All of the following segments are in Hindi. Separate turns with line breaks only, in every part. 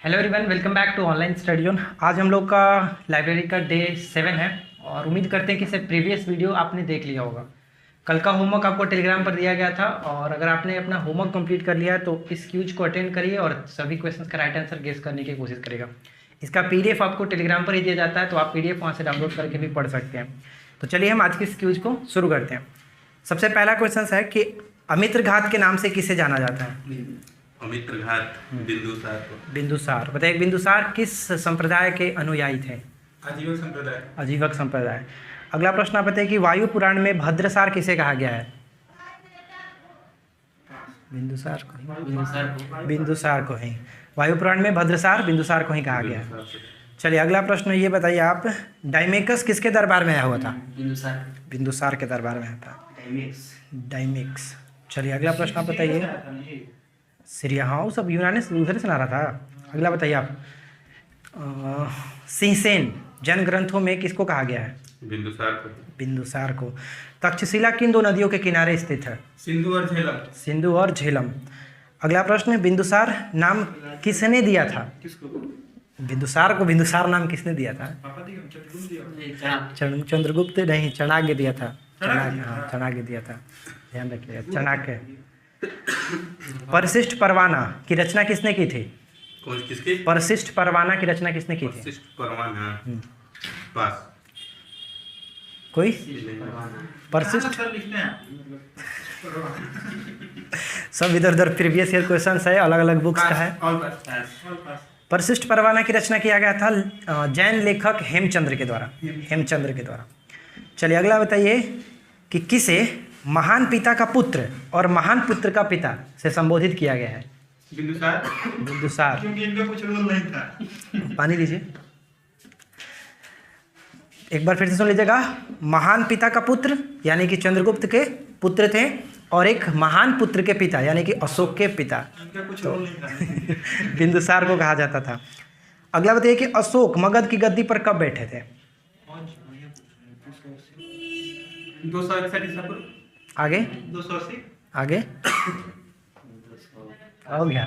Hello everyone, welcome back to online study zone. आज हम लोग का लाइब्रेरी का डे 7 है और उम्मीद करते हैं कि इससे प्रीवियस वीडियो आपने देख लिया होगा। कल का होमवर्क आपको टेलीग्राम पर दिया गया था और अगर आपने अपना होमवर्क कंप्लीट कर लिया है तो इस क्यूज को अटेंड करिए और सभी क्वेश्चंस का राइट आंसर गेस करने की कोशिश करेगा। इसका पीडीएफ आपको टेलीग्राम पर ही दिया जाता है, तो आप पीडीएफ वहाँ से डाउनलोड करके भी पढ़ सकते हैं। तो चलिए हम आज की इस क्यूज को शुरू करते हैं। सबसे पहला क्वेश्चन है कि अमित्र घात के नाम से किसे जाना जाता है?
अमित्र घात बिंदुसार को।
बिंदुसार। बताइए, बिंदुसार किस संप्रदाय के अनुयायी थे?
आजीवक संप्रदाय।
आजीवक संप्रदाय। अगला प्रश्न आप बताइए कि वायु पुराण में भद्रसार किसे कहा गया है? बिंदुसार को। बिंदुसार को ही। वायु पुराण में भद्रसार बिंदुसार को ही कहा गया है। चलिए अगला प्रश्न ये बताइए आप, डायमेकस किसके दरबार में आया हुआ था? बिंदुसार के दरबार में आया था। डायमेक्स। चलिए अगला प्रश्न आप बताइए। सीरिया, हाँ वो सब यूनानी उधर से ला रहा था। अगला बताइए आप, सिंहसेन जन ग्रंथों में किसको कहा गया है?
बिंदुसार को।
बिंदुसार को। तक्षशिला किन दो नदियों के किनारे स्थित है?
सिंधु और झेलम।
सिंधु और झेलम। अगला प्रश्न, बिंदुसार नाम किसने दिया था? बिंदुसार को बिंदुसार नाम किसने दिया था? चंद्रगुप्त नहीं, चाणक्य दिया था। चाणक्य दिया था, ध्यान रखिएगा, चाणक्य। परिशिष्ट परवाना की रचना किसने की थी?
कौन किसकी?
परिशिष्ट परवाना की रचना किसने की थी?
परिशिष्ट परवाना। पास।
कोई परिशिष्ट सब इधर उधर प्रीवियस ईयर क्वेश्चन है, अलग अलग बुक्स का है। परिशिष्ट परवाना की रचना किया गया था जैन लेखक हेमचंद्र के द्वारा। चलिए अगला बताइए कि किसे महान पिता का पुत्र और महान पुत्र का पिता से संबोधित किया गया है? बिंदुसार।
क्योंकि इनका कुछ रोल नहीं था।
पानी लीजिए, एक बार फिर से सुन लीजिएगा। महान पिता का पुत्र यानी कि चंद्रगुप्त के पुत्र थे और एक महान पुत्र के पिता यानी कि अशोक के पिता,
इनका कुछ रोल नहीं था।
बिंदुसार को कहा जाता था। अगला बताइए कि अशोक मगध की गद्दी पर कब बैठे थे?
261 ईसा पूर्व।
आगे
280।
आगे हो गया,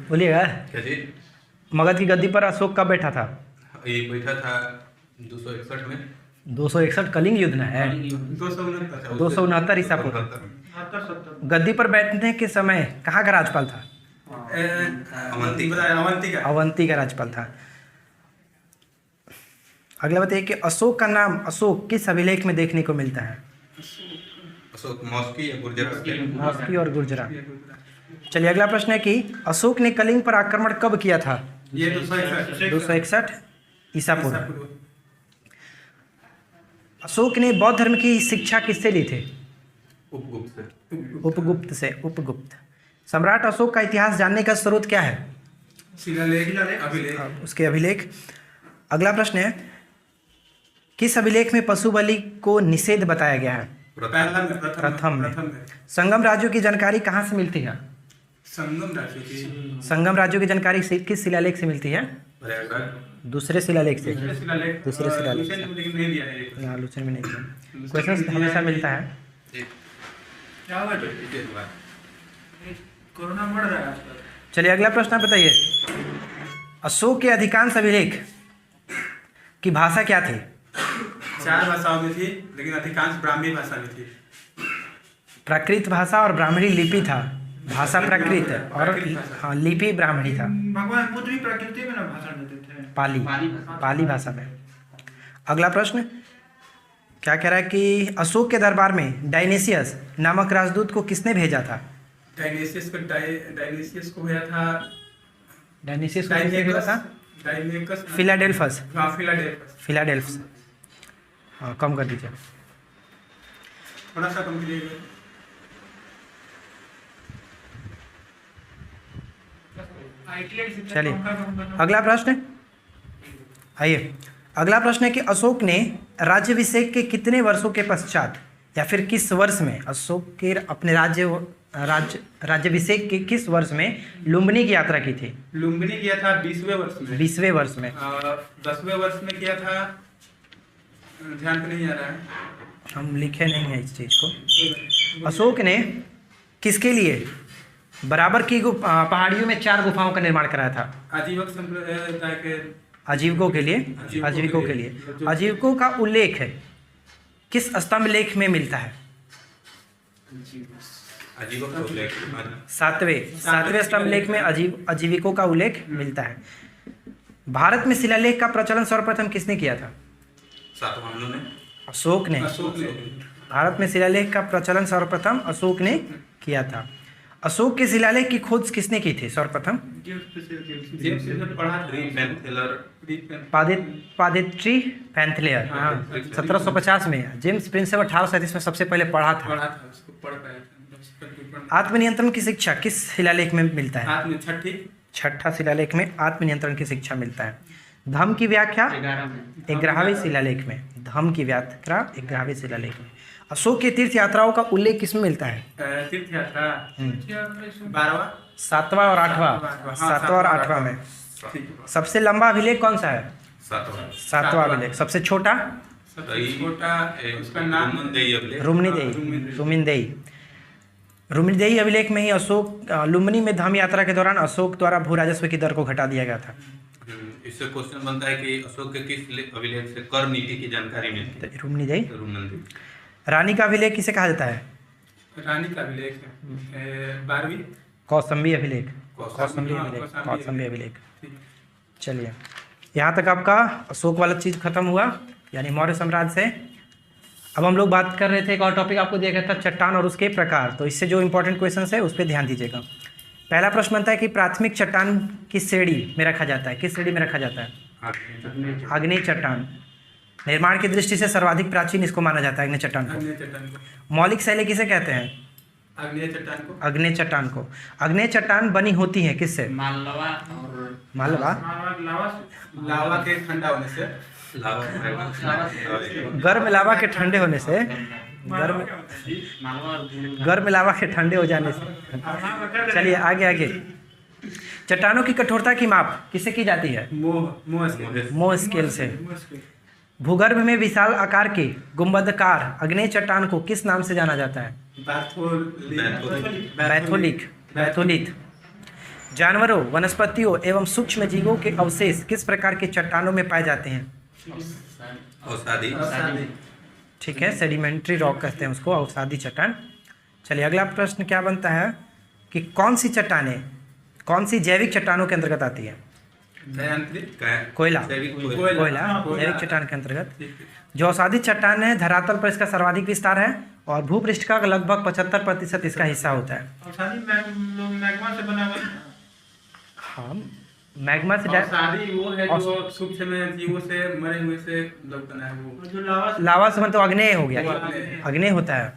बोलिएगा।
क्या जी?
मगध की गद्दी पर अशोक कब बैठा था?
ये बैठा था 261 में।
261 कलिंग युद्ध ना है, 269 ईसा पूर्व। गद्दी पर बैठने के समय कहाँ का राजपाल था? अवंती का राजपाल था। अगला बताइए कि अशोक का नाम अशोक किस अभिलेख में देखने को मिलता है?
अशोक मौस्की या गुर्जर।
मौस्की और गुर्जरा। चलिए अगला प्रश्न है कि अशोक ने कलिंग पर आक्रमण कब किया था?
ये
261 ईसा पूर्व। अशोक ने बौद्ध धर्म की शिक्षा किससे ली थी? उपगुप्त। सम्राट अशोक का इतिहास जानने का स्रोत क्या है?
अभिलेख।
उसके अभिलेख। अगला प्रश्न है, किस अभिलेख में पशु बलि को निषेध बताया गया है? प्रथम में। संगम राज्यों की जानकारी कहाँ से मिलती है? संगम राज्यों की जानकारी किस शिलालेख से मिलती है? दूसरे शिलालेख से। दूसरे शिलालेख से। आलोचना में नहीं दिया। क्वेश्चन हमेशा मिलता है। चलिए अगला प्रश्न आप बताइए, अशोक के अधिकांश अभिलेख की भाषा क्या थी?
4 भाषाओं में थी, लेकिन अधिकांश ब्राह्मी भाषा में थी।
प्राकृत भाषा और ब्राह्मणी लिपि था। भाषा प्राकृत और हाँ लिपि ब्राह्मणी था।
भगवान बुद्ध भी प्रकृति में ना भाषण देते थे।
पाली भाषा में। अगला प्रश्न क्या कह रहा है कि अशोक के दरबार में डायनेसियस नामक राजदूत को किसने भेजा था?
डायनेसियस को भेजा था।
डायनेसियस को किसने भेजा था? फिलाडेल्फस। हाँ कम कर दीजिए,
थोड़ा सा कम कीजिएगा।
चलिए अगला प्रश्न आइए। अगला प्रश्न है कि अशोक ने राज्याभिषेक के कितने वर्षों के पश्चात या फिर किस वर्ष में अशोक के अपने राज्याभिषेक के किस वर्ष में लुम्बिनी की यात्रा की थी?
लुम्बिनी किया था 20वें वर्ष में।
20वें वर्ष में।
10वें वर्ष में किया था, ध्यान पे नहीं आ रहा है,
हम लिखे नहीं है इस चीज़ को। अशोक ने किसके लिए बराबर की पहाड़ियों में 4 गुफाओं का निर्माण कराया था।
आजीवक संप्रदाय के
आजीविकों के लिए, आजीविकों के लिए। आजीविकों का उल्लेख है किस स्तंभ लेख में मिलता है?
आजीवक का उल्लेख
सातवें स्तंभ लेख में आजीविकों का उल्लेख मिलता है। भारत में शिलालेख का प्रचलन सर्वप्रथम किसने किया था?
सातवाहनों ने,
अशोक ने। भारत में शिलालेख का प्रचलन सर्वप्रथम अशोक ने किया था। अशोक के शिलालेख की खोज किसने की थी सर्वप्रथम? पादित्री पैंथलेयर। हाँ, 1750 में। जेम्स प्रिंस 1837 में सबसे पहले पढ़ा था। आत्मनियंत्रण की शिक्षा किस शिलालेख में मिलता है? छठा शिलालेख में आत्मनियंत्रण की शिक्षा मिलता है। धम्म की व्याख्या 11वें शिलालेख में। धम्म की व्याख्या 11वें शिलालेख में। अशोक की तीर्थ यात्राओं का उल्लेख किसमें मिलता है?
तीर्थ यात्रा
7वां और 8वां में। सबसे लंबा अभिलेख कौन सा है? 7वां अभिलेख। सबसे छोटा?
उसका नाम
रुमिनदेही अभिलेख में ही अशोक लुम्बिनी में धम्म यात्रा के दौरान अशोक द्वारा भू राजस्व की दर को घटा दिया गया था।
इससे क्वेश्चन बनता है कि अशोक के किस अभिलेख से कर नीति की जानकारी मिलती है?
रुमिनदेही। रानी का अभिलेख किसे कहा जाता है?
रानी का अभिलेख 12वीं
कौसंबी अभिलेख। कौसंबी अभिलेख। चलिए, यहाँ तक आपका अशोक वाला चीज़ खत्म हुआ, यानी मौर्य साम्राज्य से। अब हम लोग बात कर रहे थे, एक और टॉपिक आपको दिया गया था, चट्टान और उसके प्रकार। तो इससे जो इंपॉर्टेंट क्वेश्चन है उस पर ध्यान दीजिएगा। पहला प्रश्न बनता है कि प्राथमिक चट्टान किस श्रेणी में रखा जाता है? किस श्रेणी में रखा जाता है? आग्नेय चट्टान। निर्माण की दृष्टि से सर्वाधिक प्राचीन इसको माना जाता है, आग्नेय चट्टान को। मौलिक शैली किसे कहते हैं? आग्नेय चट्टान को। आग्नेय चट्टान बनी होती है किससे? मालवा
लावा के ठंडा होने से,
गर्म लावा के ठंडे होने से, गर्म लावा के ठंडे हो जाने से। चलिए आगे। चट्टानों की कठोरता की माप किससे की जाती है? मोह स्केल से। भूगर्भ में विशाल आकार के गुंबदकार आग्नेय चट्टान को किस नाम से जाना जाता है? बैथोलिथ। जानवरों, वनस्पतियों एवं सूक्ष्म जीवों के अवशेष किस प्रकार के चट्टानों में पाए जाते हैं?
औषधि।
ठीक है, सेडिमेंट्री रॉक कहते हैं उसको, अवसादी चट्टान। चलिए अगला प्रश्न क्या बनता है कि कौन सी जैविक चट्टानों के अंतर्गत आती है? कोयला जैविक चट्टान के अंतर्गत। जो अवसादी चट्टान है, धरातल पर इसका सर्वाधिक विस्तार है और भूपृष्ठ का लगभग 75% इसका हिस्सा होता है।
मैग्मा से बना हुआ।
हाँ, मैग्मा से
वो है जो सूक्ष्म जीवों से मरे हुए से बना है। वो जो
लावा से मतलब अग्नेय हो गया, अग्नेय होता है।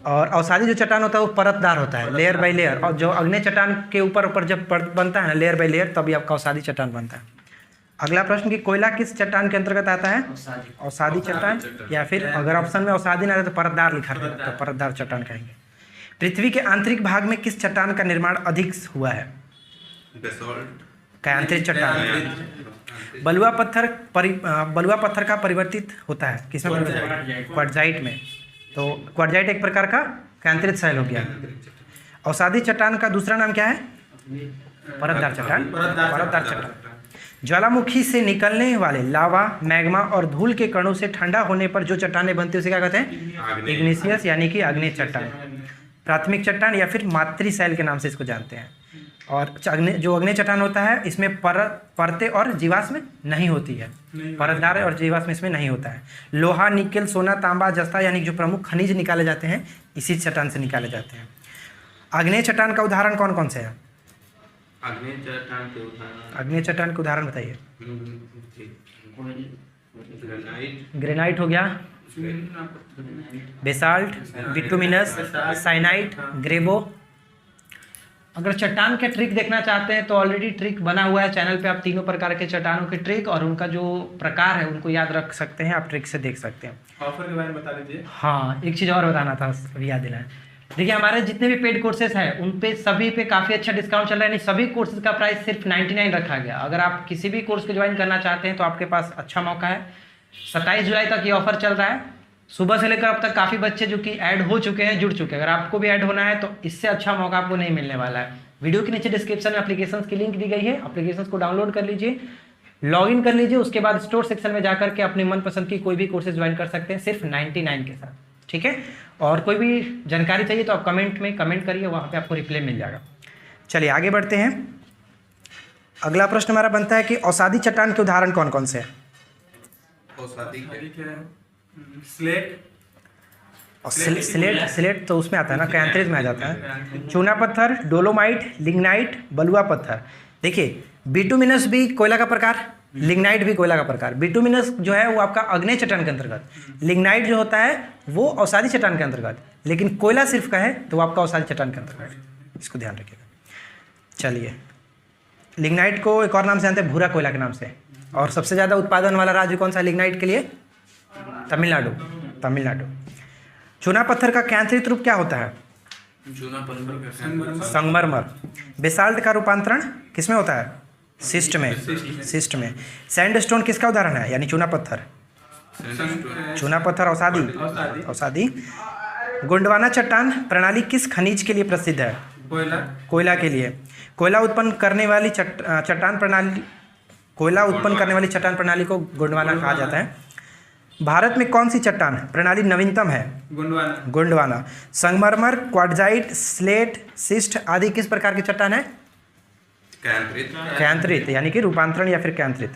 और अवसादी जो चट्टान होता है वो परतदार होता है, लेयर बाय लेयर। और जो अग्नेय चट्टान के ऊपर जब बनता है ना, लेयर बाय लेयर, तभी आपका अवसादी चट्टान बनता है। अगला प्रश्न कि कोयला किस चट्टान के अंतर्गत आता है? अवसादी चट्टान। या फिर अगर ऑप्शन में अवसादी ना आए तो परतदार लिखा रहेगा, तो परतदार चट्टान कहेंगे। पृथ्वी के आंतरिक भाग में किस चट्टान का निर्माण अधिक हुआ है? आंतरिक चट्टान। बलुआ पत्थर का परिवर्तित होता है किसमें? क्वार्टजाइट में। तो क्वार्टजाइट एक प्रकार का कैंत्रित शैल हो गया। अवसादी चट्टान का दूसरा नाम क्या है? परतदार चट्टान। ज्वालामुखी से निकलने वाले लावा, मैग्मा और धूल के कणों से ठंडा होने पर जो चट्टानें बनती है उसे क्या कहते हैं? इग्निशियस, यानी कि आग्नेय चट्टान। प्राथमिक चट्टान या फिर मातृशैल के नाम से इसको जानते हैं। और जो अग्नेय चट्टान होता है इसमें परतें और जीवाश्म नहीं होती है, परतदार और जीवाश्म इसमें नहीं होता है। लोहा, निकेल, सोना, तांबा, जस्ता यानी जो प्रमुख खनिज निकाले जाते हैं इसी चट्टान से निकाले जाते हैं। आग्नेय चट्टान का उदाहरण कौन कौन से है? आग्नेय चट्टान के उदाहरण बताइए। ग्रेनाइट हो गया, बेसाल्ट, बिटुमिनस, साइनाइट, ग्रेबो। अगर चट्टान के ट्रिक देखना चाहते हैं तो ऑलरेडी ट्रिक बना हुआ है चैनल पे, आप तीनों प्रकार के चट्टानों के ट्रिक और उनका जो प्रकार है उनको याद रख सकते हैं, आप ट्रिक से देख सकते हैं।
ऑफर के बारे में बता दीजिए।
हाँ, एक चीज़ और बताना था, अभी याद दिलाएं। देखिए हमारे जितने भी पेड कोर्सेज हैं उन पे सभी पे काफ़ी अच्छा डिस्काउंट चल रहा है, यानी सभी कोर्सेज का प्राइस सिर्फ 99 रखा गया। अगर आप किसी भी कोर्स को ज्वाइन करना चाहते हैं तो आपके पास अच्छा मौका है। 27 जुलाई तक ये ऑफर चल रहा है। सुबह से लेकर अब तक काफ़ी बच्चे जो कि ऐड हो चुके हैं, जुड़ चुके हैं। अगर आपको भी ऐड होना है तो इससे अच्छा मौका आपको नहीं मिलने वाला है। वीडियो के नीचे डिस्क्रिप्शन में एप्लीकेशंस की लिंक दी गई है, एप्लीकेशंस को डाउनलोड कर लीजिए, लॉगिन कर लीजिए, उसके बाद स्टोर सेक्शन में जाकर के अपनी मनपसंद की कोई भी कोर्सेज ज्वाइन कर सकते हैं सिर्फ 99 के साथ, ठीक है। और कोई भी जानकारी चाहिए तो आप कमेंट में कमेंट करिए, वहाँ पे आपको रिप्लाई मिल जाएगा। चलिए आगे बढ़ते हैं। अगला प्रश्न हमारा बनता है कि औसादी चट्टान के उदाहरण कौन कौन से हैं?
औसादी के
ठीक है। स्लेट।
और स्लेट तो उसमें आता है ना, कैंथरीज में आ जाता है। चूना पत्थर, डोलोमाइट, लिग्नाइट, बलुआ पत्थर। देखिए बिटुमिनस भी कोयला का प्रकार, लिग्नाइट भी कोयला का प्रकार। बिटुमिनस जो है वो आपका अग्नेय चट्टान के अंतर्गत, लिग्नाइट जो होता है वो औसादी चट्टान के अंतर्गत, लेकिन कोयला सिर्फ का है तो वो आपका औसादी चट्टान के अंतर्गत, इसको ध्यान रखिएगा। चलिए लिग्नाइट को एक और नाम से जानते हैं, भूरा कोयला के नाम से। और सबसे ज़्यादा उत्पादन वाला राज्य कौन सा है लिग्नाइट के लिए? तमिलनाडु। चूना पत्थर का कैंथरित रूप क्या होता है?
चूना पत्थर का
संगमरमर। बेसाल्ट का रूपांतरण किसमें होता है? सिस्ट में। सैंडस्टोन किसका उदाहरण है, यानी चूना पत्थर? चूना पत्थर औसादी। गोंडवाना चट्टान प्रणाली किस खनिज के लिए प्रसिद्ध है? कोयला के लिए। कोयला उत्पन्न करने वाली चट्टान प्रणाली को गोंडवाना कहा जाता है। भारत में कौन सी चट्टान प्रणाली नवीनतम है? गोंडवाना। संगमरमर, क्वार्टजाइट, स्लेट, सिस्ट आदि किस प्रकार की चट्टान है? कैंथरित, यानी कि रूपांतरण या फिर कैंथरित।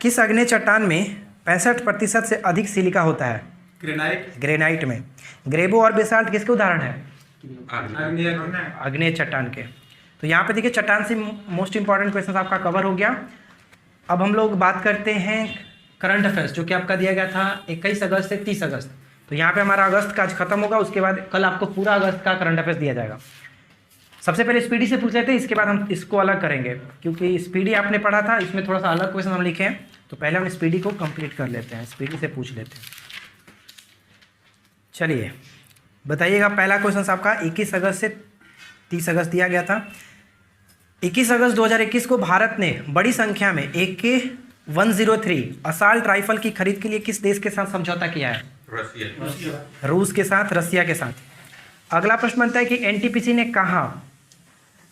किस अग्नेय चट्टान में 65% से अधिक सिलिका होता है? ग्रेनाइट में। ग्रेबो और बेसाल्ट किसके उदाहरण है? अग्नेय चट्टान के। तो यहाँ पे देखिए चट्टान से मोस्ट इंपॉर्टेंट क्वेश्चन आपका कवर हो गया। अब हम लोग बात करते हैं करंट अफेयर्स, जो कि आपका दिया गया था 21 अगस्त से 30 अगस्त। तो यहाँ पे हमारा अगस्त का आज खत्म होगा, उसके बाद कल आपको पूरा अगस्त का करंट अफेयर्स दिया जाएगा। सबसे पहले स्पीडी से पूछ लेते हैं, इसके बाद हम इसको अलग करेंगे, क्योंकि स्पीडी आपने पढ़ा था, इसमें थोड़ा सा अलग क्वेश्चन हम लिखे हैं। तो पहले हम स्पीडी को कंप्लीट कर लेते हैं, स्पीडी से पूछ लेते हैं। चलिए बताइएगा, पहला क्वेश्चन आपका 21 अगस्त से 30 अगस्त दिया गया था। 21 अगस्त 2021 को भारत ने बड़ी संख्या में AK-103 असाल्ट राइफल की खरीद के लिए किस देश के साथ समझौता किया है?
रसिया।
रूस के साथ, रसिया के साथ। अगला प्रश्न बनता है कि NTPC ने कहाँ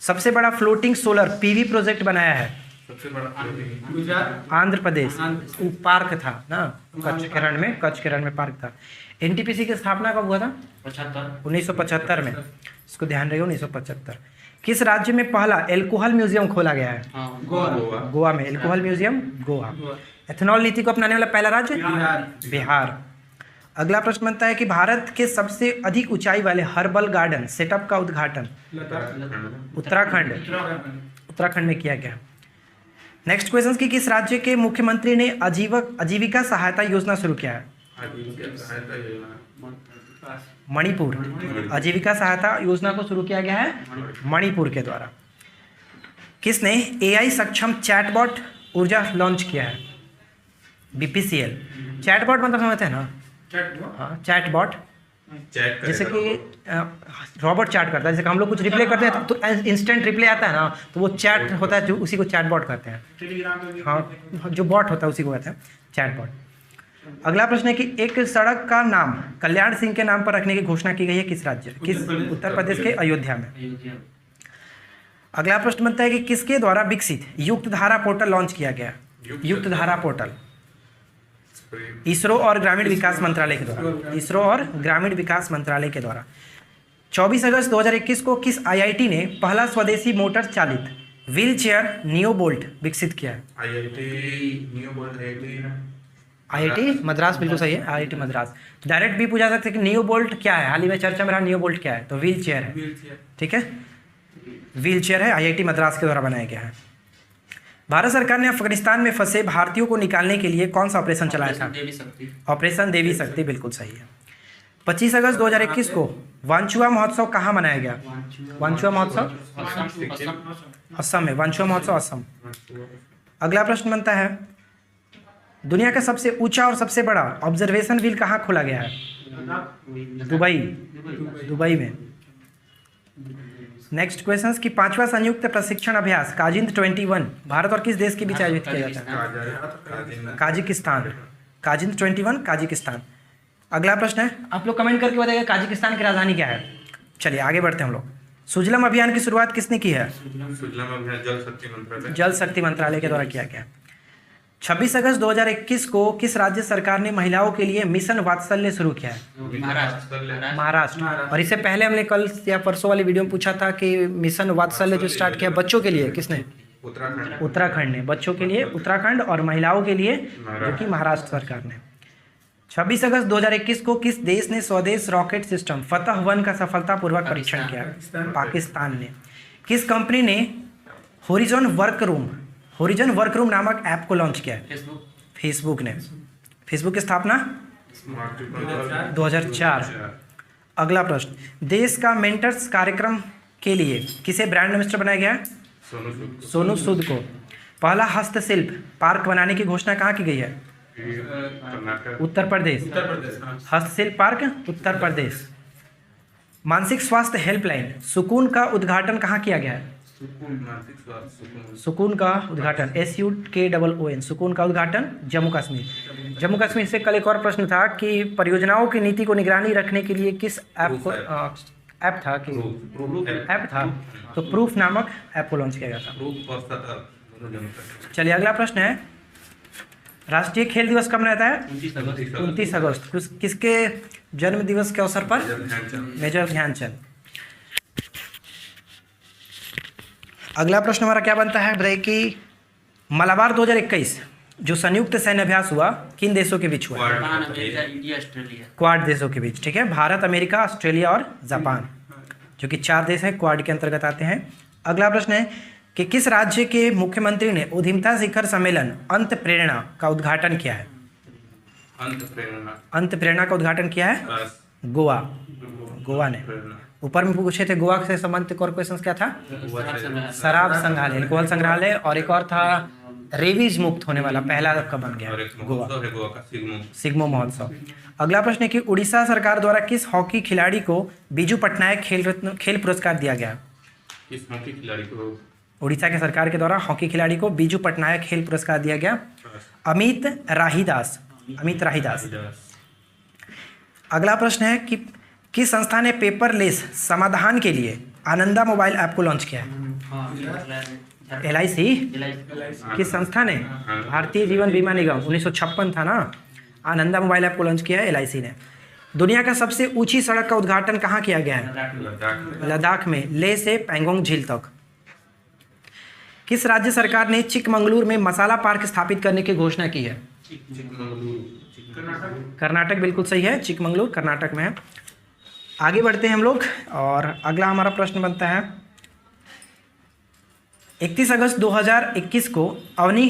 सबसे बड़ा फ्लोटिंग सोलर PV प्रोजेक्ट बनाया है?
सबसे बड़ा
गुजरात,
आंध्र प्रदेश। पार्क था ना, कच्छ केरल में पार्क था। NTPC की स्थापना कब हुआ था? 1975 में। इसको ध्यान रखिए, 1975। किस राज्य में पहला एल्कोहल म्यूजियम खोला गया है? गोवा में। Alcohol museum Goa. एथेनॉल नीति को अपनाने वाला पहला राज्य? बिहार। अगला प्रश्न बनता है कि भारत के सबसे अधिक ऊंचाई वाले हर्बल गार्डन सेटअप का उद्घाटन उत्तराखंड में किया गया। नेक्स्ट क्वेश्चन की किस राज्य के मुख्यमंत्री ने आजीविका सहायता योजना शुरू किया है? मणिपुर। आजीविका सहायता योजना को शुरू किया गया है मणिपुर के द्वारा। किसने AI सक्षम चैटबॉट ऊर्जा लॉन्च किया है? BPCL। चैटबॉट मतलब समझते हैं ना? हाँ, चैटबॉट जैसे कि रॉबोट चैट करता है, जैसे कि हम लोग कुछ रिप्लाई करते हैं तो इंस्टेंट रिप्लाई आता है ना, तो वो चैट होता है, जो उसी को चैटबॉट कहते हैं। हाँ, जो बॉट होता है उसी को कहते हैं चैटबॉट। अगला प्रश्न है कि एक सड़क का नाम कल्याण सिंह के नाम पर रखने की घोषणा की गई है किस राज्य? उत्तर प्रदेश के अयोध्या में। अगला प्रश्न बनता है कि किसके द्वारा विकसित युक्त धारा पोर्टल लॉन्च किया गया? युक्त धारा पोर्टल इसरो और ग्रामीण विकास मंत्रालय के द्वारा। 24 अगस्त 2021 को किस IIT ने पहला स्वदेशी मोटर चालित व्हील चेयर नियोबोल्ट विकसित किया है? IIT मद्रास, बिल्कुल सही है, IIT मद्रास। डायरेक्ट भी पूछा सकते हैं कि नियोबोल्ट क्या है, हाल ही में चर्चा में रहा नियोबोल्ट क्या है, तो व्हील चेयर है, ठीक है, व्हील चेयर है, IIT मद्रास के द्वारा बनाया गया है। भारत सरकार ने अफगानिस्तान में फंसे भारतीयों को निकालने के लिए कौन सा ऑपरेशन चलाया था? ऑपरेशन देवी शक्ति, बिल्कुल सही है। 25 अगस्त 2021 को वांचुआ महोत्सव कहाँ मनाया गया? वांचुआ महोत्सव असम में। वांचुआ महोत्सव असम। अगला प्रश्न बनता है दुनिया का सबसे ऊंचा और सबसे बड़ा ऑब्जर्वेशन व्हील कहाँ खोला गया है? दुबई में। नेक्स्ट क्वेश्चन की 5वां संयुक्त प्रशिक्षण अभ्यास काजिंद 21 भारत और किस देश के बीच आयोजित किया जाता है? काजिकिस्तान। काजिन 21 काजिकिस्तान। अगला प्रश्न है, आप लोग कमेंट करके बताइए काजिकिस्तान की राजधानी क्या है। चलिए आगे बढ़ते हैं हम लोग। सुजलम अभियान की शुरुआत किसने की है?
सुजलाम अभियान जल शक्ति मंत्रालय।
जल शक्ति मंत्रालय के द्वारा किया गया। 26 अगस्त 2021 को किस राज्य सरकार ने महिलाओं के लिए मिशन वात्सल्य शुरू किया है? महाराष्ट्र। और इससे पहले हमने कल या परसों वाली वीडियो में पूछा था कि मिशन वात्सल्य जो स्टार्ट किया बच्चों के लिए किसने? उत्तराखंड ने। बच्चों के लिए उत्तराखंड और महिलाओं के लिए जो कि महाराष्ट्र सरकार ने। 26 अगस्त 2021 को किस देश ने स्वदेश रॉकेट सिस्टम फतह-1 का सफलतापूर्वक परीक्षण किया? पाकिस्तान ने। किस कंपनी ने होरिजन वर्करूम नामक ऐप को लॉन्च किया है? फेसबुक ने। फेसबुक की स्थापना 2004। अगला प्रश्न, देश का मेंटर्स कार्यक्रम के लिए किसे ब्रांड एम्बेसडर बनाया गया? सोनू सूद को। पहला हस्तशिल्प पार्क बनाने की घोषणा कहाँ की गई है? उत्तर प्रदेश। हस्तशिल्प पार्क उत्तर प्रदेश। मानसिक स्वास्थ्य हेल्पलाइन सुकून का उद्घाटन कहाँ किया गया है? सुकून का उद्घाटन SUKOON सुकून का उद्घाटन जम्मू कश्मीर से। कल एक और प्रश्न था कि परियोजनाओं की नीति को निगरानी रखने के लिए किस ऐप था तो प्रूफ नामक ऐप को लॉन्च किया गया था। चलिए अगला प्रश्न है, राष्ट्रीय खेल दिवस कब मनाता है? 29 अगस्त। किसके जन्म दिवस के अवसर पर? मेजर ध्यानचंद। अगला प्रश्न हमारा क्या बनता है, बताइए कि मलाबार 2021 जो संयुक्त सैन्य अभ्यास हुआ किन देशों के बीच हुआ? क्वाड देशों के बीच। ठीक है, भारत, अमेरिका, ऑस्ट्रेलिया और जापान, जो कि 4 देश हैं क्वाड के अंतर्गत आते हैं। अगला प्रश्न है कि किस राज्य के मुख्यमंत्री ने उद्यमिता शिखर सम्मेलन अंत प्रेरणा का उद्घाटन किया है? अंत प्रेरणा का उद्घाटन किया है गोवा ने। ऊपर में पूछे थे गोवा से संबंधित और क्वेश्चन क्या था? शराब संग्रहालय, अल्कोहल संग्रहालय, और एक और था रेबीज मुक्त होने वाला, पहला कब बन गया गोवा का सिग्मो महोत्सव। अगला प्रश्न है कि उड़ीसा सरकार द्वारा किस हॉकी खिलाड़ी को बीजू पटनायक खेल पुरस्कार दिया गया?
किस हॉकी खिलाड़ी को?
उड़ीसा के सरकार के द्वारा हॉकी खिलाड़ी को बीजू पटनायक खेल पुरस्कार दिया गया। अमित राहीदास। अगला प्रश्न है कि किस संस्था ने पेपरलेस समाधान के लिए आनंदा मोबाइल ऐप को लॉन्च किया है? LIC। किस संस्था ने? भारतीय जीवन बीमा निगम, 1956 था ना। आनंदा मोबाइल ऐप को लॉन्च किया है LIC ने। दुनिया का सबसे ऊंची सड़क का उद्घाटन कहाँ किया गया है? लद्दाख में, लेह से पैंगोंग झील तक। किस राज्य सरकार ने चिकमंगलुरु में मसाला पार्क स्थापित करने की घोषणा की है? कर्नाटक। बिल्कुल सही है, चिकमंगलुरु कर्नाटक में है। आगे बढ़ते हैं हम लोग और अगला हमारा प्रश्न बनता है, 31 अगस्त 2021 को अवनी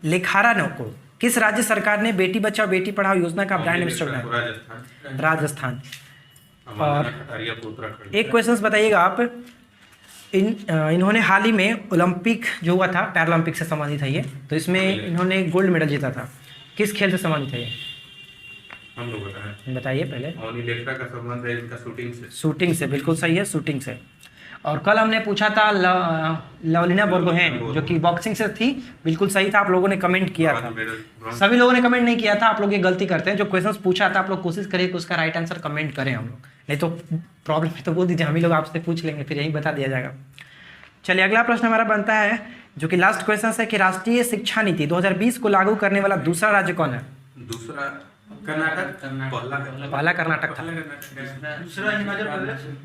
लेखारानो को किस राज्य सरकार ने बेटी बचाओ बेटी पढ़ाओ योजना का ब्रांड एम्बेसडर बनाया? राजस्थान। और एक क्वेश्चन बताइएगा आप, इन्होंने हाल ही में ओलंपिक जो हुआ था, पैरालंपिक से संबंधित है ये, तो इसमें इन्होंने गोल्ड मेडल जीता था। किस खेल से संबंधित है ये?
हम लोग
बताइए पहले।
लेखरा का संबंध है इनका
शूटिंग से। बिल्कुल सही है, शूटिंग से। और कल हमने पूछा था लवलीना बोर्गोहेन जो कि बॉक्सिंग से थी। बिल्कुल सही था, आप लोगों ने कमेंट किया था। सभी लोगों ने कमेंट नहीं किया था, आप लोग ये गलती करते हैं। जो क्वेश्चन पूछा था आप लोग कोशिश करिए कि उसका राइट आंसर कमेंट करें हम लोग, नहीं तो प्रॉब्लम है तो बोल दीजिए, हम ही लोग आपसे पूछ लेंगे, फिर यही बता दिया जाएगा। चलिए अगला प्रश्न हमारा बनता है जो कि लास्ट क्वेश्चन है कि राष्ट्रीय शिक्षा नीति 2020 को लागू करने वाला दूसरा राज्य कौन है?
दूसरा
पहला कर्नाटक था,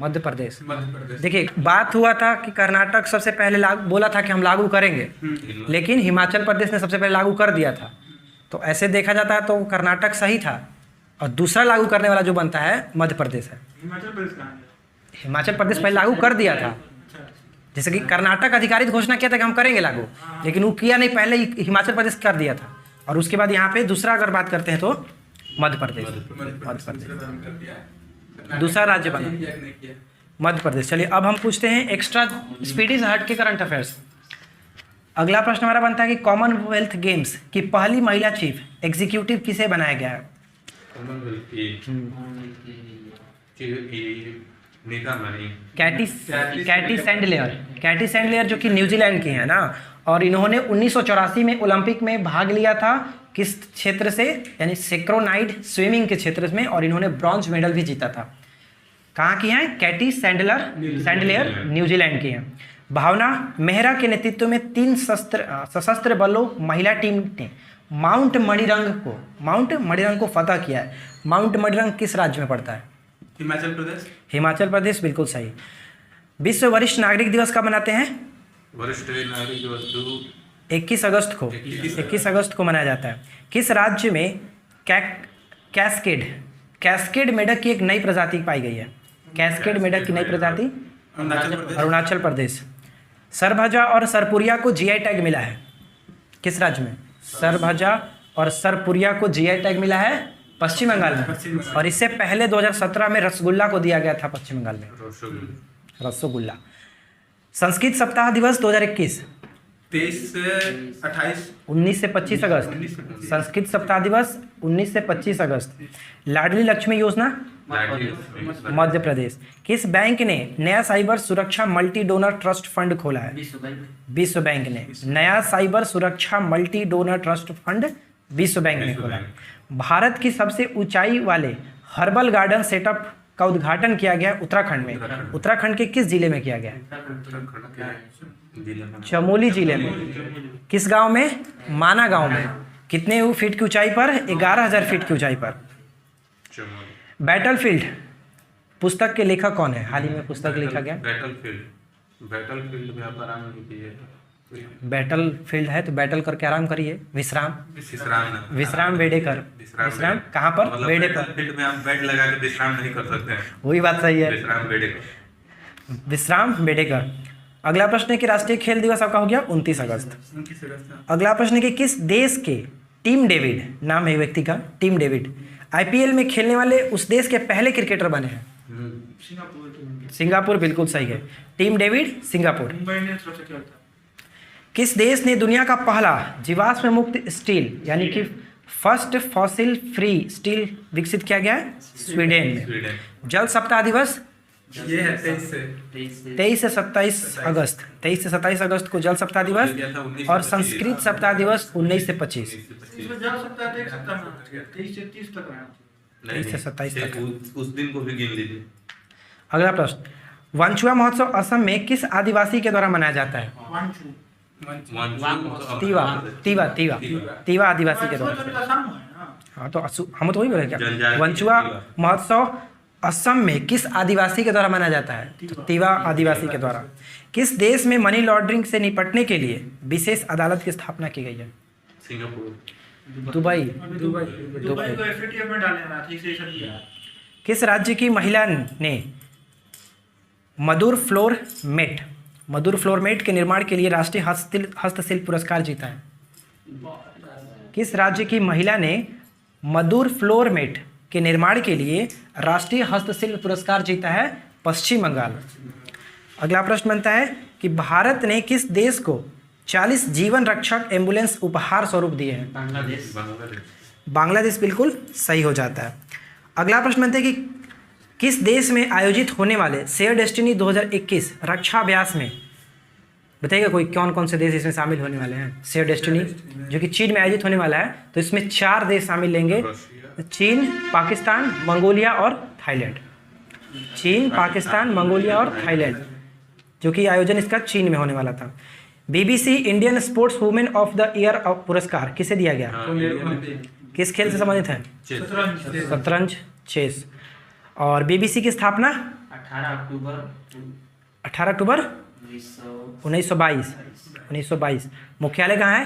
मध्य प्रदेश। देखिए बात हुआ था कि कर्नाटक सबसे पहले बोला था कि हम लागू करेंगे, लेकिन हिमाचल प्रदेश ने सबसे पहले लागू कर दिया था। तो ऐसे देखा जाता है तो कर्नाटक सही था, और दूसरा लागू करने वाला जो बनता है मध्य प्रदेश है। हिमाचल प्रदेश पहले लागू कर दिया था, जैसे कि कर्नाटक अधिकारित घोषणा किया था कि हम करेंगे लागू, लेकिन वो किया नहीं, पहले हिमाचल प्रदेश कर दिया था। और उसके बाद यहाँ पे दूसरा अगर बात करते हैं तो मध्य प्रदेश दूसरा राज्य बना मध्य प्रदेश। चलिए अब हम पूछते हैं एक्स्ट्रा स्पीडी से हट के करंट अफेयर्स। अगला प्रश्न हमारा बनता है कि कॉमनवेल्थ गेम्स की पहली महिला चीफ एग्जीक्यूटिव किसे बनाया गया है? कैटी सैंडलेयर जो कि न्यूजीलैंड की है ना, और इन्होंने 1984 में ओलंपिक में भाग लिया था किस क्षेत्र से, यानी सिंक्रोनाइड स्विमिंग के क्षेत्र में, और इन्होंने ब्रॉन्ज मेडल भी जीता था। कहाँ की हैं? कैटी सैंडलेयर न्यूजीलैंड की हैं। भावना मेहरा के नेतृत्व में 3 सशस्त्र बलों महिला टीम ने माउंट मणिरंग को फतह किया है। माउंट मणिरंग किस राज्य में पड़ता है? हिमाचल प्रदेश, बिल्कुल सही। विश्व वरिष्ठ नागरिक दिवस कब मनाते हैं?
वरिष्ठ नागरिक दिवस
21 अगस्त को मनाया जाता है। किस राज्य में कैस्केड मेढक की एक नई प्रजाति पाई गई है? कैस्केड मेढक की नई प्रजाति अरुणाचल प्रदेश। सरभजा और सरपुरिया को जीआई टैग मिला है किस राज्य में? सरभजा और सरपुरिया को जीआई टैग मिला है पश्चिम बंगाल में, और इससे पहले 2017 में रसगुल्ला को दिया गया था पश्चिम बंगाल में, रसगुल्ला। संस्कृत सप्ताह दिवस 2021
23 से 28
19 से 25 अगस्त। संस्कृत सप्ताह दिवस 19 से 25 अगस्त। लाडली लक्ष्मी योजना मध्य प्रदेश। किस बैंक ने नया साइबर सुरक्षा मल्टी डोनर ट्रस्ट फंड खोला है? विश्व बैंक ने नया साइबर सुरक्षा मल्टी डोनर ट्रस्ट फंड विश्व बैंक ने खोला। भारत की सबसे ऊंचाई वाले हर्बल गार्डन सेटअप का उद्घाटन किया गया उत्तराखंड में। उत्तराखंड के किस जिले में किया गया? चमोली जिले में। किस गांव में? माना गांव में। कितने फीट की ऊंचाई पर? 11,000 फीट की ऊंचाई पर। बैटलफील्ड पुस्तक के लेखक कौन है? हाल ही में पुस्तक लिखा गया
बैटलफील्ड में आप आराम नहीं कीजिए।
बैटलफील्ड है तो बैटल करके आराम करिए। विश्राम बेडेकर। विश्राम कहाँ पर?
मतलब
बेडे पर।
बैटलफील्ड में आप बेड लगा के विश्राम नहीं कर सकते हैं।
वही बात सही है,
विश्राम
बेडेकर। अगला प्रश्न है कि राष्ट्रीय खेल दिवस आपका हो गया 29 अगस्त। अगला प्रश्न है कि किस देश के टीम डेविड, नाम है व्यक्ति का, टीम डेविड, आईपीएल में खेलने वाले उस देश के पहले क्रिकेटर बने हैं? सिंगापुर, बिल्कुल सही है। Team David Singapore. किस देश ने दुनिया का पहला जीवाश्म मुक्त स्टील, यानी कि फर्स्ट फॉसिल फ्री स्टील विकसित किया गया है? स्वीडन में। जल सप्ताह दिवस
ये है
23 से 27 अगस्त। 23 से 27 अगस्त को जल सप्ताह दिवस, और संस्कृत सप्ताह दिवस 19 से 25। 23 से 27 तक
उस दिन को भी गिन लीजिए।
अगला प्रश्न, वंचुआ महोत्सव असम में किस आदिवासी के द्वारा मनाया जाता है? तीवा आदिवासी के द्वारा। हाँ तो हम तो वही बोले क्या? वंचुआ महोत्सव असम में किस आदिवासी के द्वारा मनाया जाता है? तो तीवा आदिवासी के द्वारा। किस देश में मनी लॉन्ड्रिंग से निपटने के लिए विशेष अदालत की स्थापना की गई है?
सिंगापुर।
दुबई। किस राज्य की महिला ने मधुर फ्लोर मेट के निर्माण के लिए राष्ट्रीय हस्तशिल्प पुरस्कार जीता है? किस राज्य की महिला ने मधुर फ्लोर मेट के निर्माण के लिए राष्ट्रीय हस्तशिल्प पुरस्कार जीता है? पश्चिम बंगाल। अगला प्रश्न बनता है कि भारत ने किस देश को 40 जीवन रक्षक एम्बुलेंस उपहार स्वरूप दिए हैं? बांग्लादेश, बिल्कुल सही हो जाता है। अगला प्रश्न बनता है कि किस देश में आयोजित होने वाले शेयर डेस्टिनी 2021 रक्षा अभ्यास में, बताइएगा कोई कौन कौन से देश इसमें शामिल होने वाले हैं? शेयर डेस्टिनी जो कि चीन में आयोजित होने वाला है, तो इसमें 4 देश शामिल लेंगे, चीन, पाकिस्तान, मंगोलिया और थाईलैंड। चीन, पाकिस्तान, मंगोलिया और थाईलैंड, जो कि आयोजन इसका चीन में होने वाला था। BBC Indian sports women of the year पुरस्कार किसे दिया गया? किस खेल से संबंधित है? शतरंज, चेस। और बीबीसी की स्थापना 18 अक्टूबर 1922। मुख्यालय कहाँ है?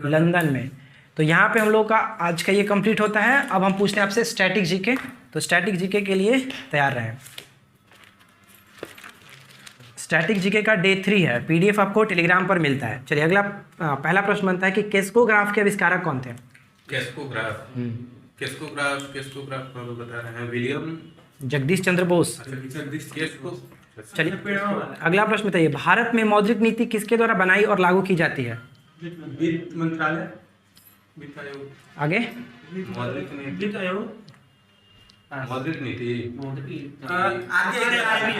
लंदन में। तो यहाँ पे हम लोग का आज का ये कंप्लीट होता है। अब हम पूछते हैं आपसे स्टैटिक जीके, तो स्टैटिक जीके के लिए तैयार रहें। स्टैटिक जीके का डे 3 है, पीडीएफ आपको टेलीग्राम पर मिलता है। चलिए अगला पहला प्रश्न बनता है कि केस्कोग्राफ के आविष्कारक कौन थे?
केस्कोग्राफ को बता रहे हैं विलियम
जगदीश चंद्र बोस। चलिए अगला प्रश्न बताइए, भारत में मौद्रिक नीति किसके द्वारा बनाई और लागू की जाती है?
वित्त मंत्रालय, वित्त आयोग।
आगे
मौद्रिक नीति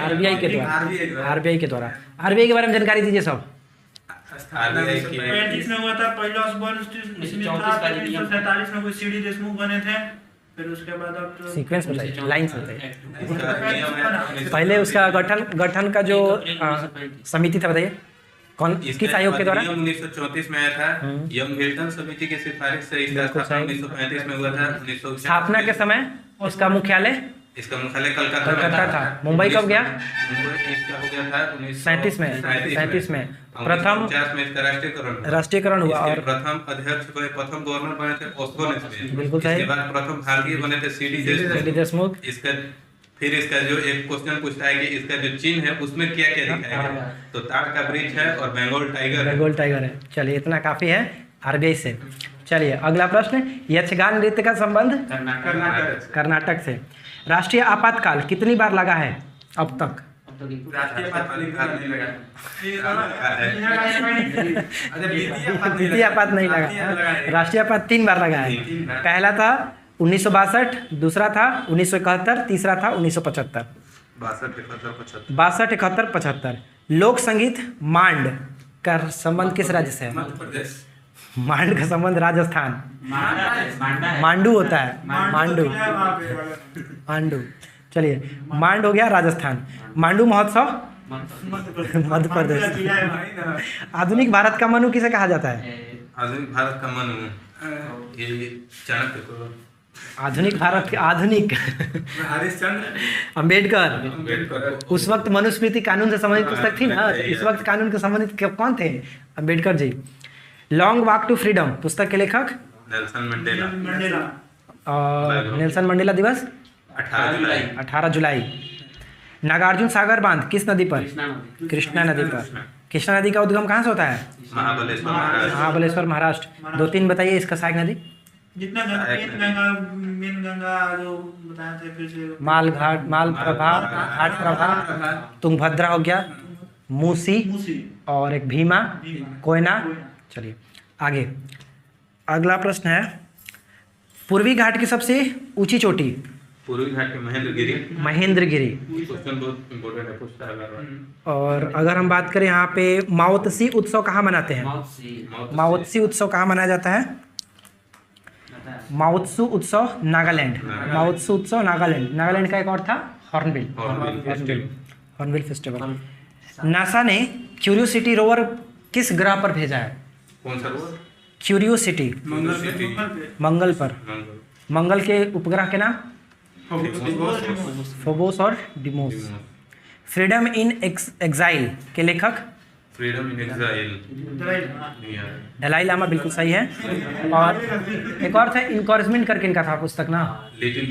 आरबीआई के द्वारा। आरबीआई के बारे में जानकारी दीजिए सब।
RBI की
1935 में हुआ था पहला ऑसबॉर्न स्मिथ था, 1947 में कोई सीडी देशमुख बने थे, फिर उसके बाद अब तो
सीक्वेंस बताइए, लाइन्स बताइए।
इसका नियम है
पहले उसका गठन का जो समिति था बताइए, कौन किस आयोग के द्वारा?
1934 में आया था, यंग हिल्टन समिति की सिफारिश से इसका स्थापना 1935 में हुआ था। 1949
स्थापना के समय इसका मुख्यालय
इसका मुख्यालय कलकत्ता
कलकत्ता था। मुंबई कब गया?
मुंबई इसका हो गया था
37 में प्रथम
50 में इसका
राष्ट्रीयकरण हुआ और
प्रथम अध्यक्ष बने, प्रथम गवर्नर बने थे ओस्बोर्न स्मिथ।
बिल्कुल सही।
इसके बाद प्रथम भारतीय बने थे सीडी
देशमुख।
इसका फिर इसका जो एक क्वेश्चन पूछता है कि इसका जो चिन्ह है उसमें क्या क्या दिखाया गया, तो ताड़ का वृक्ष है और बंगाल टाइगर
है। चलिए इतना काफी है आरबीआई से। चलिए अगला प्रश्न, यक्षगान नृत्य का संबंध कर्नाटक से। राष्ट्रीय आपातकाल कितनी बार लगा है अब तक? द्वितीय आपात नहीं लगा, राष्ट्रीय आपात 3 बार लगा है। पहला था 1962, दूसरा था 1971, तीसरा था 1975। 62, 71, 75। लोक संगीत मांड का संबंध किस राज्य से है? मांड का संबंध राजस्थान, मांडू होता है, मांडू। चलिए मांड हो गया राजस्थान। मांडू महोत्सव मध्य प्रदेश। आधुनिक भारत का मनु किसे कहा जाता है?
आधुनिक भारत का मनु ये चाणक्य को।
आधुनिक अंबेडकर। उस वक्त मनुस्मृति कानून से संबंधित पुस्तक थी ना, इस वक्त कानून से संबंधित कौन थे? Ambedkar ji. Long walk to freedom पुस्तक के लेखक
नेल्सन मंडेला।
और नेल्सन मंडेला दिवस 18 जुलाई। नागार्जुन सागर बांध किस नदी पर? कृष्णा नदी पर। कृष्णा नदी का उद्गम कहाँ से होता है? महाबलेश्वर, महाराष्ट्र। 2-3 बताइए इसका सहायक नदी।
जितना मेन गंगा जो बताया था, फिर से
मालप्रभा, घाटप्रभा, तुंगभद्रा हो गया, मूसी और एक भीमा, कोयना। चलिए आगे, अगला प्रश्न है, पूर्वी घाट की सबसे ऊंची चोटी?
पूर्वी घाट के
महेंद्रगिरी।
क्वेश्चन बहुत इंपॉर्टेंट है, पूछता है।
और अगर हम बात करें यहाँ पे माओत्सी उत्सव कहाँ मनाते हैं? माओत्सी उत्सव कहाँ मनाया जाता है? माओत्सु उत्सव नागालैंड। माओत्सु उत्सव नागालैंड। नागालैंड का एक और था हॉर्नबिल फेस्टिवल। नासा ने क्यूरियोसिटी रोवर किस ग्रह पर भेजा है?
कौन सा रोवर?
क्यूरियोसिटी मंगल पर। मंगल के उपग्रह के नाम? फोबोस और डिमोस। फ्रीडम इन एग्जाइल के लेखक?
Freedom in exile
Dalai Lama. बिल्कुल सही है। और एक और था इनकरेजमेंट करके इनका था पुस्तक ना,
little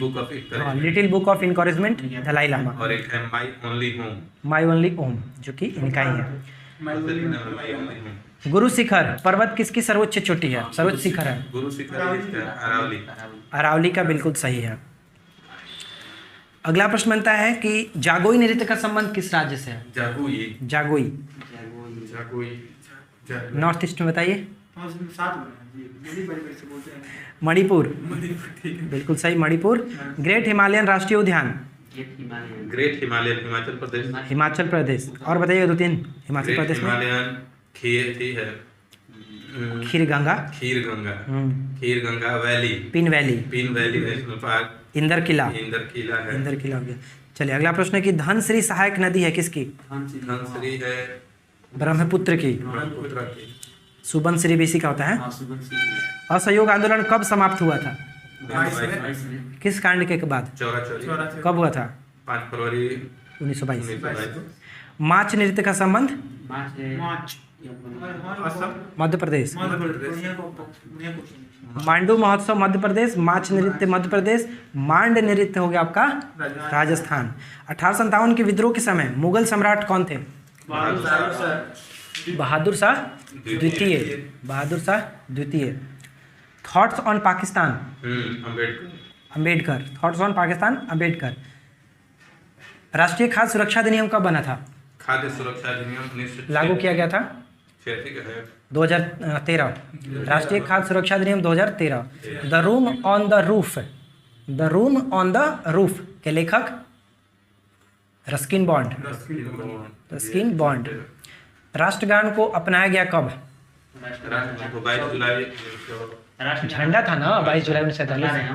book of encouragement Dalai Lama.
और एक है
माई ओनली होम जो कि इनका ही है। गुरु शिखर पर्वत किसकी सर्वोच्च चोटी है? सर्वोच्च शिखर है
गुरु शिखर
अरावली का। बिल्कुल सही है। अगला प्रश्न बनता है कि जागोई नृत्य का संबंध किस राज्य से है? जागोई नॉर्थ ईस्ट में बताइए। मणिपुर। बिल्कुल सही, मणिपुर। ग्रेट हिमालयन राष्ट्रीय उद्यान?
Great Himalayan
Himachal Pradesh. और बताइए 2-3 हिमाचल प्रदेश में। Kheer
Ganga valley,
Pin valley
national park,
Inder Kila
है।
इंदर किला हो गया। चलिए अगला प्रश्न है कि धनश्री सहायक नदी है किसकी?
धनश्री है
ब्रह्मपुत्र की। सुबनश्री बीसी का होता है। असहयोग आंदोलन कब समाप्त हुआ था? किस कांड के बाद? कब हुआ था?
5 फरवरी
1922। माच नृत्य का संबंध? मध्य प्रदेश। मांडू महोत्सव मध्य प्रदेश, माच नृत्य मध्य प्रदेश, मांड नृत्य हो गया आपका राजस्थान। 1857 के विद्रोह के समय मुगल सम्राट कौन थे? बहादुर शाह द्वितीय। Thoughts on Pakistan? Ambedkar. Thoughts on Pakistan Ambedkar. राष्ट्रीय खाद्य सुरक्षा अधिनियम कब बना था?
खाद्य सुरक्षा अधिनियम
लागू किया गया था 2013। राष्ट्रीय खाद्य सुरक्षा अधिनियम 2013। The room on the roof के लेखक? Ruskin bond. राष्ट्रगान को अपनाया गया कब?
राष्ट्रगान को 22 जुलाई
झंडा था ना 22 जुलाई 1947,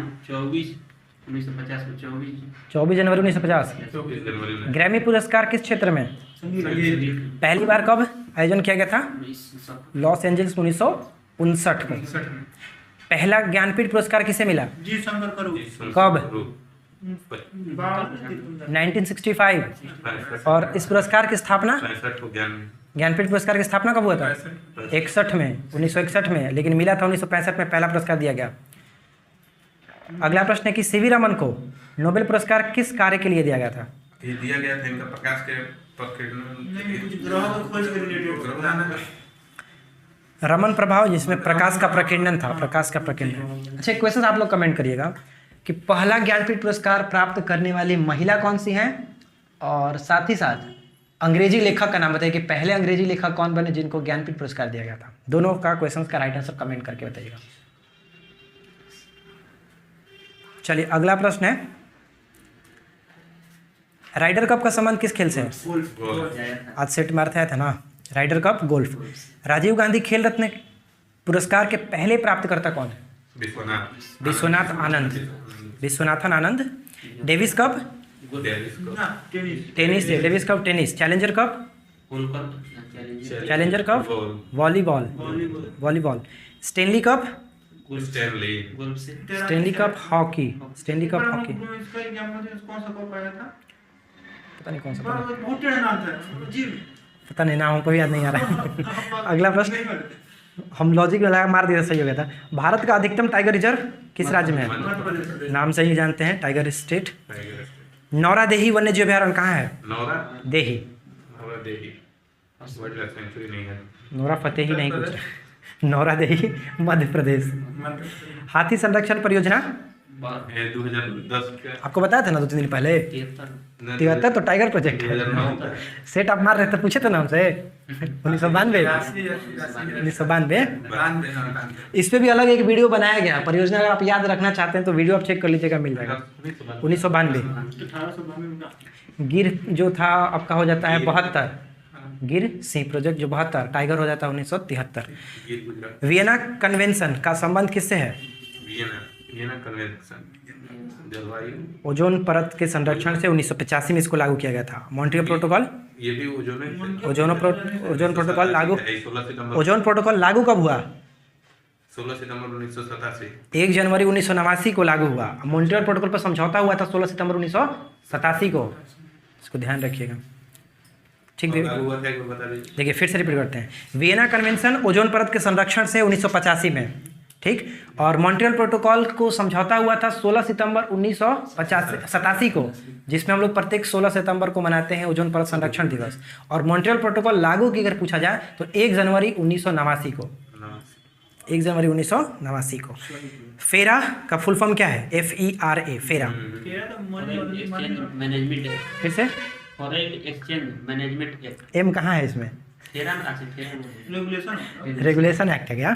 24 जनवरी 1950।
24 जनवरी में।
ग्रैमी पुरस्कार किस क्षेत्र में पहली बार कब आयोजन किया गया था? लॉस एंजल्स 1959 में। पहला ज्ञानपीठ पुरस्कार किसे मिला?
जी शंकर करो।
कब? 1965। और इस पुरस्कार की स्थापना
65 को
ज्ञानपीठ पुरस्कार की स्थापना कब हुआ था? 61 में, 1961 में, लेकिन मिला था 1965 में, पहला पुरस्कार दिया गया। अगला प्रश्न है कि सीवी रमन को नोबेल पुरस्कार किस कार्य के लिए दिया गया था?
ये दिया गया था इनका प्रकाश के
ग्रहों को खोज के रिलेटेड
रमन प्रभाव, जिसमें प्रकाश का प्रकीर्णन था, प्रकाश का प्रकीर्णन। अच्छा, एक क्वेश्चन आप लोग कमेंट करिएगा कि पहला ज्ञानपीठ पुरस्कार प्राप्त करने वाली महिला कौन सी हैं, और साथ ही साथ अंग्रेजी लेखक का नाम बताइए कि पहले अंग्रेजी लेखक कौन बने जिनको ज्ञानपीठ पुरस्कार दिया गया था। दोनों का क्वेश्चन का राइट आंसर कमेंट करके बताइएगा। चलिए अगला प्रश्न है, राइडर कप का संबंध किस खेल से है? आज सेट मारते था ना, Ryder Cup golf. Rajiv Gandhi Khel Ratna पुरस्कार के पहले प्राप्तकर्ता कौन है? Viswanathan Anand. Davis Cup tennis, Davis Cup tennis. Challenger cup volleyball. Stanley Cup hockey.
इसका एग्जांपल कौन सा कप आया था?
पता नहीं कौन सा,
बहुत टेढ़ा नाम था जी,
पता नहीं, नाम हमको भी याद नहीं आ रहा है। अगला प्रश्न, हम लॉजिक में लगा मार दिया, सही हो गया था। भारत का अधिकतम टाइगर रिजर्व किस राज्य में है? नाम से ही जानते हैं, टाइगर स्टेट। नौरादेही वन्य जीव अभयारण्य कहाँ है? देही। नौरा फतेही नहीं, कुछ नौरादेही मध्य प्रदेश। हाथी संरक्षण परियोजना
2010 का
आपको बताया था ना 2-3 दिन पहले। 73 तो टाइगर प्रोजेक्ट है। सेट आप मार रहे थे, पूछे थे ना हमसे 1992। इस पे भी अलग एक वीडियो बनाया गया परियोजना, अगर आप याद रखना चाहते हैं तो वीडियो आप चेक कर लीजिएगा, मिल जाएगा। 1992। गिर जो था आपका हो जाता है 72, गिर सिंह प्रोजेक्ट जो 72, टाइगर हो जाता है 1973। वियना कन्वेंशन का संबंध किससे है?
वियना कन्वेंशन जलवायु
ओजोन परत के संरक्षण से 1985 में इसको लागू किया गया था। मॉन्ट्रियल प्रोटोकॉल,
ये भी
ओजोन प्रोटोकॉल लागू, ओजोन प्रोटोकॉल लागू कब हुआ?
16 सितंबर 1987।
1 जनवरी 1989 को लागू हुआ। मॉन्ट्रियल प्रोटोकॉल पर समझौता हुआ था 16 सितंबर 1987 को, इसको ध्यान रखिएगा। ठीक, देखिए फिर से रिपीट करते हैं। वियना कन्वेंशन ओजोन परत के संरक्षण से 1985 में, ठीक, और मॉन्ट्रियल प्रोटोकॉल को समझौता हुआ था 16 सितंबर 1987 को, जिसमें हम लोग प्रत्येक 16 सितंबर को मनाते हैं ओजोन परत संरक्षण दिवस। और मॉन्ट्रियल प्रोटोकॉल लागू की अगर पूछा जाए तो 1 जनवरी 1989 को, 1 जनवरी 1989 को। फेरा का फुल फॉर्म क्या है? FERA, फेरा। फिर से एम कहाँ है इसमें? रेगुलेशन एक्ट है क्या?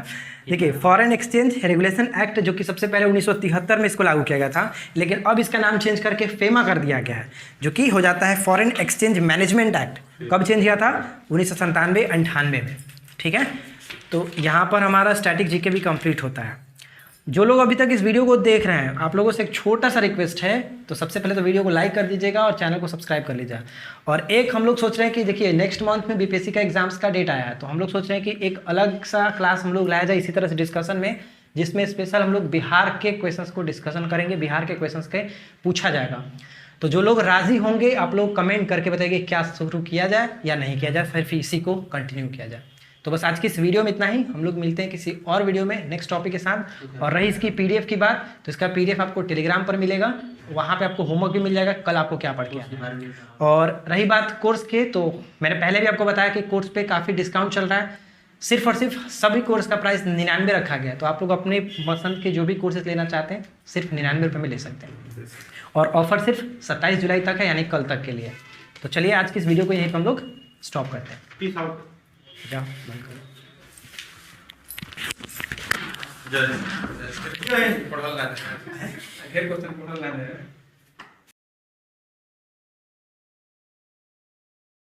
देखिए फॉरेन एक्सचेंज रेगुलेशन एक्ट जो कि सबसे पहले 1973 में इसको लागू किया गया था, लेकिन अब इसका नाम चेंज करके फेमा कर दिया गया है, जो कि हो जाता है फॉरेन एक्सचेंज मैनेजमेंट एक्ट। कब चेंज किया था? 1997-98 में, ठीक है। तो यहाँ पर हमारा स्टैटिक जीके भी कंप्लीट होता है। जो लोग अभी तक इस वीडियो को देख रहे हैं, आप लोगों से एक छोटा सा रिक्वेस्ट है, तो सबसे पहले तो वीडियो को लाइक कर दीजिएगा और चैनल को सब्सक्राइब कर लीजिएगा। और एक हम लोग सोच रहे हैं कि देखिए नेक्स्ट मंथ में बीपीएससी का एग्जाम्स का डेट आया है, तो हम लोग सोच रहे हैं कि एक अलग सा क्लास हम लोग लाया जाए इसी तरह से डिस्कशन में, जिसमें स्पेशल हम लोग बिहार के क्वेश्चंस को डिस्कशन करेंगे, बिहार के क्वेश्चंस के पूछा जाएगा। तो जो लोग राजी होंगे आप लोग कमेंट करके बताइए क्या शुरू किया जाए या नहीं किया जाए, फिर इसी को कंटिन्यू किया जाए। तो बस आज की इस वीडियो में इतना ही, हम लोग मिलते हैं किसी और वीडियो में नेक्स्ट टॉपिक के साथ। और रही इसकी पीडीएफ की बात, तो इसका पीडीएफ आपको टेलीग्राम पर मिलेगा, वहाँ पे आपको होमवर्क भी मिल जाएगा कल आपको क्या पढ़ के। और रही बात कोर्स के, तो मैंने पहले भी आपको बताया कि कोर्स पे काफ़ी डिस्काउंट चल रहा है। सिर्फ और सिर्फ सभी कोर्स का प्राइस 99 रखा गया है, तो आप लोग अपने पसंद के जो भी कोर्सेज लेना चाहते हैं सिर्फ 99 रुपये में ले सकते हैं। और ऑफर सिर्फ 27 जुलाई तक है, यानी कल तक के लिए। तो चलिए आज की इस वीडियो को यहीं पर हम लोग स्टॉप करते हैं।
Peace out.
जाओ बंद करो।
जय हिंद। पढ़ल ना है, फिर क्वेश्चन पढ़ल ना है।